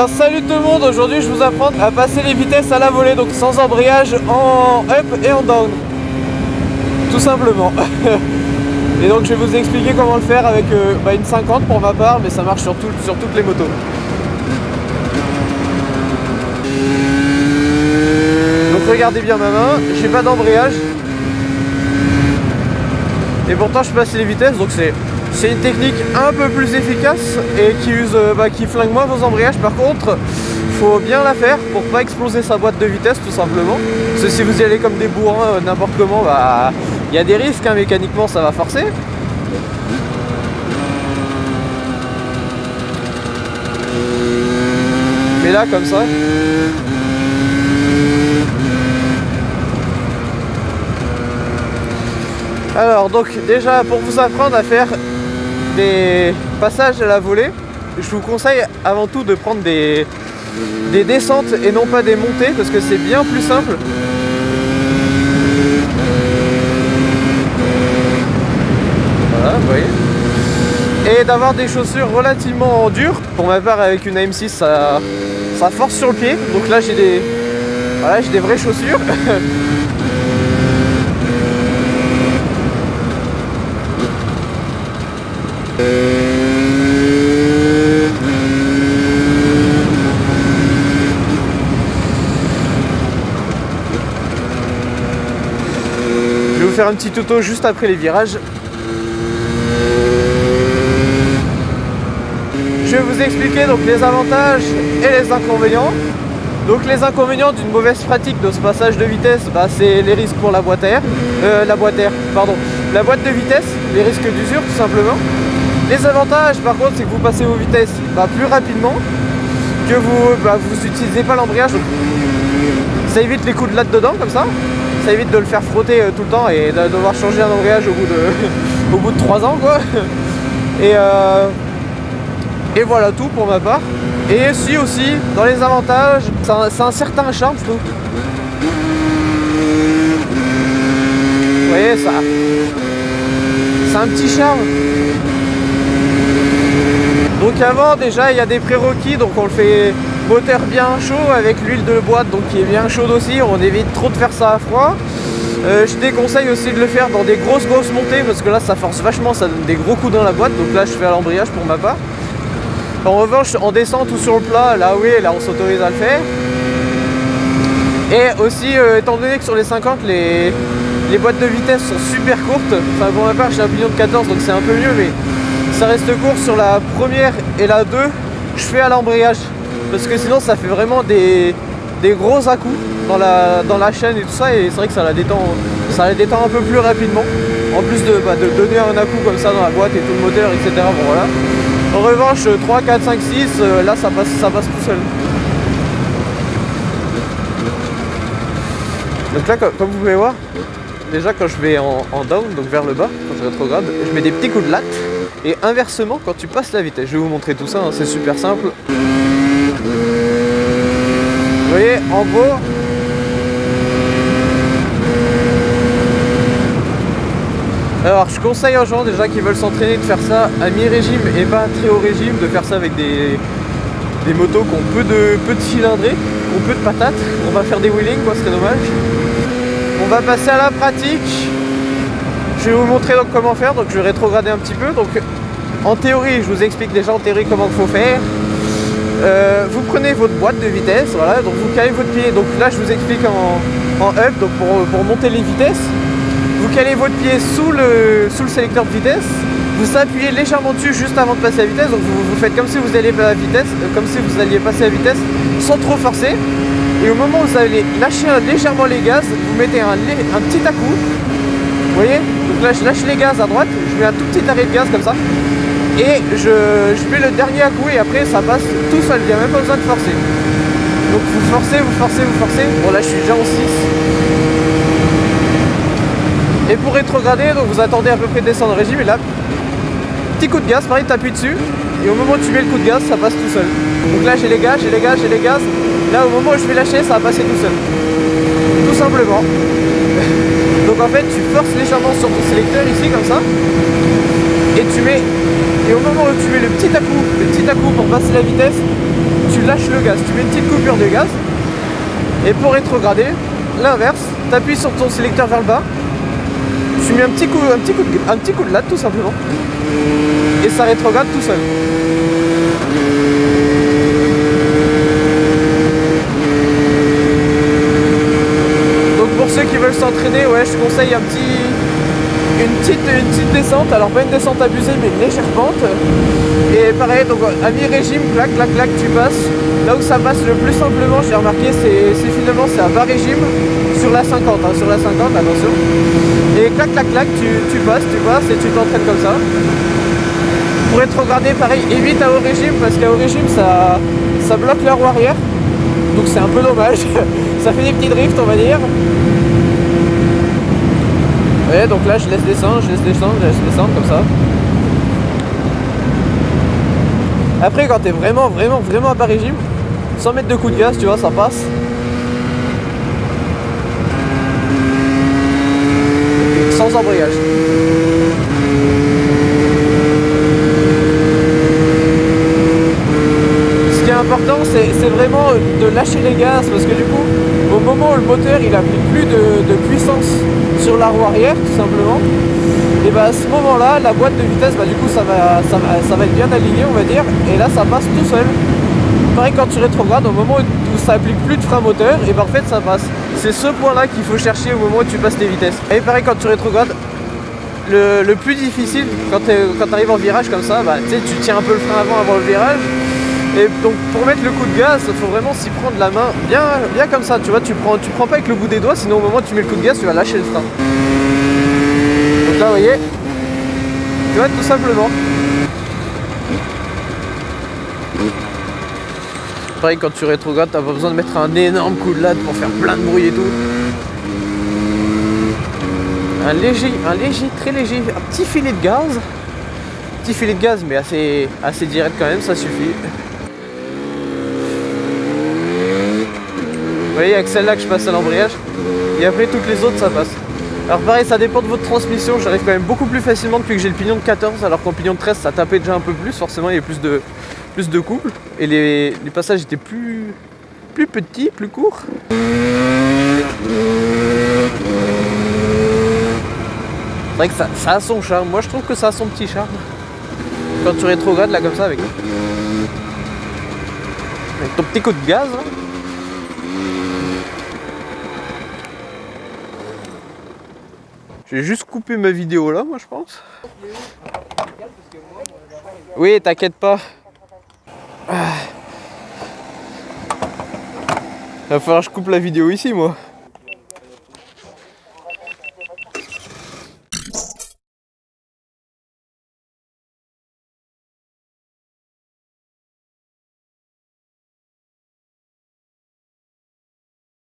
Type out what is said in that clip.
bien salut tout le monde, aujourd'hui je vous apprends à passer les vitesses à la volée, donc sans embrayage en up et en down. Tout simplement. Et donc je vais vous expliquer comment le faire avec une 50 pour ma part, mais ça marche sur toutes les motos. Donc regardez bien ma main, j'ai pas d'embrayage. Et pourtant je passe les vitesses, donc c'est une technique un peu plus efficace et qui flingue moins vos embrayages. Par contre, faut bien la faire pour pas exploser sa boîte de vitesse tout simplement. Parce que si vous y allez comme des bourrins n'importe comment, il y a des risques, hein, mécaniquement ça va forcer. Mais là comme ça. Alors donc déjà pour vous apprendre à faire des passages à la volée, je vous conseille avant tout de prendre des descentes et non pas des montées parce que c'est bien plus simple. Voilà, vous voyez. Et d'avoir des chaussures relativement dures. Pour ma part avec une AM6 ça force sur le pied. Donc là j'ai des vraies chaussures. Je vais vous faire un petit tuto juste après les virages. Je vais vous expliquer donc les avantages et les inconvénients. Donc les inconvénients d'une mauvaise pratique de ce passage de vitesse, c'est les risques pour la boîte de vitesse, les risques d'usure tout simplement. Les avantages par contre c'est que vous passez vos vitesses plus rapidement, que vous n'utilisez pas l'embrayage, ça évite les coups de latte dedans comme ça évite de le faire frotter tout le temps et de devoir changer un embrayage au bout de 3 ans quoi. Et voilà tout pour ma part. Et si aussi dans les avantages, c'est un certain charme je trouve. Vous voyez ça, c'est un petit charme. Donc avant déjà il y a des prérequis, donc on le fait moteur bien chaud avec l'huile de boîte donc qui est bien chaude aussi, on évite trop de faire ça à froid. Je déconseille aussi de le faire dans des grosses montées parce que là ça force vachement, ça donne des gros coups dans la boîte, donc là je fais à l'embrayage pour ma part. En revanche en descente ou sur le plat, là oui, là on s'autorise à le faire. Et aussi étant donné que sur les 50 les boîtes de vitesse sont super courtes, enfin pour ma part j'ai un pignon de 14 donc c'est un peu mieux, mais ça reste court. Sur la première et la 2 je fais à l'embrayage parce que sinon ça fait vraiment des gros à-coups dans la chaîne et tout ça, et c'est vrai que ça la détend un peu plus rapidement en plus de donner un à-coup comme ça dans la boîte et tout le moteur etc. Bon voilà. En revanche 3, 4, 5, 6 là ça passe tout seul. Donc là comme vous pouvez voir, déjà quand je vais en down, donc vers le bas, quand je rétrograde, je mets des petits coups de latte. Et inversement quand tu passes la vitesse, je vais vous montrer tout ça, hein, c'est super simple. Vous voyez en gros, alors je conseille aux gens déjà qui veulent s'entraîner de faire ça à mi-régime et pas à très haut régime, de faire ça avec des motos qui ont peu de cylindrées, qui ont peu de patates. On va faire des wheelings quoi, ce serait dommage. On va passer à la pratique. Je vais vous montrer donc comment faire, donc je vais rétrograder un petit peu. Donc en théorie, je vous explique déjà en théorie comment il faut faire. Vous prenez votre boîte de vitesse, voilà, donc vous calez votre pied. Donc là je vous explique en up, donc pour monter les vitesses. Vous calez votre pied sous le sélecteur de vitesse, vous appuyez légèrement dessus juste avant de passer la vitesse, donc vous faites comme si vous alliez passer la vitesse sans trop forcer. Et au moment où vous allez lâcher légèrement les gaz, vous mettez un petit à-coup. Vous voyez, donc là je lâche les gaz à droite, je mets un tout petit arrêt de gaz comme ça, et je mets le dernier à coup et après ça passe tout seul, il n'y a même pas besoin de forcer. Donc vous forcez. Bon là je suis déjà en 6. Et pour rétrograder, donc vous attendez à peu près de descendre en régime et là, petit coup de gaz, pareil t'appuies dessus, et au moment où tu mets le coup de gaz, ça passe tout seul. Donc là j'ai les gaz, là au moment où je vais lâcher, ça va passer tout seul. Tout simplement. Donc en fait tu forces légèrement sur ton sélecteur ici comme ça, et au moment où tu mets le petit à-coup pour passer la vitesse, tu tu lâches le gaz, tu mets une petite coupure de gaz. Et pour rétrograder, l'inverse, tu appuies sur ton sélecteur vers le bas, tu mets un petit coup de latte tout simplement, et ça rétrograde tout seul. Donc pour ceux qui veulent s'entraîner, ouais, je conseille une petite descente, alors pas une descente abusée mais une légère pente. Et pareil, donc à mi-régime, clac, clac, clac, tu passes. Là où ça passe le plus simplement, j'ai remarqué, c'est finalement c'est à bas régime sur la 50, hein, sur la 50, attention. Et clac, clac, clac, tu passes et tu t'entraînes comme ça. Pour rétrograder, pareil, évite à haut régime parce qu'à haut régime, ça bloque la roue arrière. Donc c'est un peu dommage. Ça fait des petits drifts, on va dire. Ouais, donc là je laisse descendre comme ça. Après quand t'es vraiment à bas régime, sans mettre de coup de gaz, tu vois, ça passe. Sans embrayage. Ce qui est important, c'est vraiment de lâcher les gaz parce que du coup, au moment où le moteur il applique plus de puissance sur la roue arrière tout simplement, et bah à ce moment là la boîte de vitesse du coup ça va être bien aligné, on va dire, et là ça passe tout seul. Pareil quand tu rétrogrades, au moment où ça applique plus de frein moteur, et bah en fait ça passe. C'est ce point là qu'il faut chercher au moment où tu passes tes vitesses. Et pareil quand tu rétrogrades, le plus difficile quand tu arrives en virage comme ça, tu tiens un peu le frein avant le virage. Et donc pour mettre le coup de gaz, il faut vraiment s'y prendre la main bien comme ça, tu vois, tu prends pas avec le bout des doigts, sinon au moment où tu mets le coup de gaz, tu vas lâcher le frein. Donc là vous voyez, tu vois, tout simplement. Pareil quand tu rétrogrades, t'as pas besoin de mettre un énorme coup de latte pour faire plein de bruit et tout. Un léger, très léger, un petit filet de gaz. Petit filet de gaz mais assez direct quand même, ça suffit. Vous voyez, avec celle-là que je passe à l'embrayage, et après toutes les autres ça passe. Alors pareil, ça dépend de votre transmission, j'arrive quand même beaucoup plus facilement depuis que j'ai le pignon de 14, alors qu'en pignon de 13 ça tapait déjà un peu plus, forcément il y avait plus de couple, et les passages étaient plus petits, plus courts. C'est vrai que ça a son charme, moi je trouve que ça a son petit charme. Quand tu rétrogrades là comme ça avec ton petit coup de gaz là. J'ai juste coupé ma vidéo là, moi je pense. Oui, t'inquiète pas. Il va falloir que je coupe la vidéo ici, moi.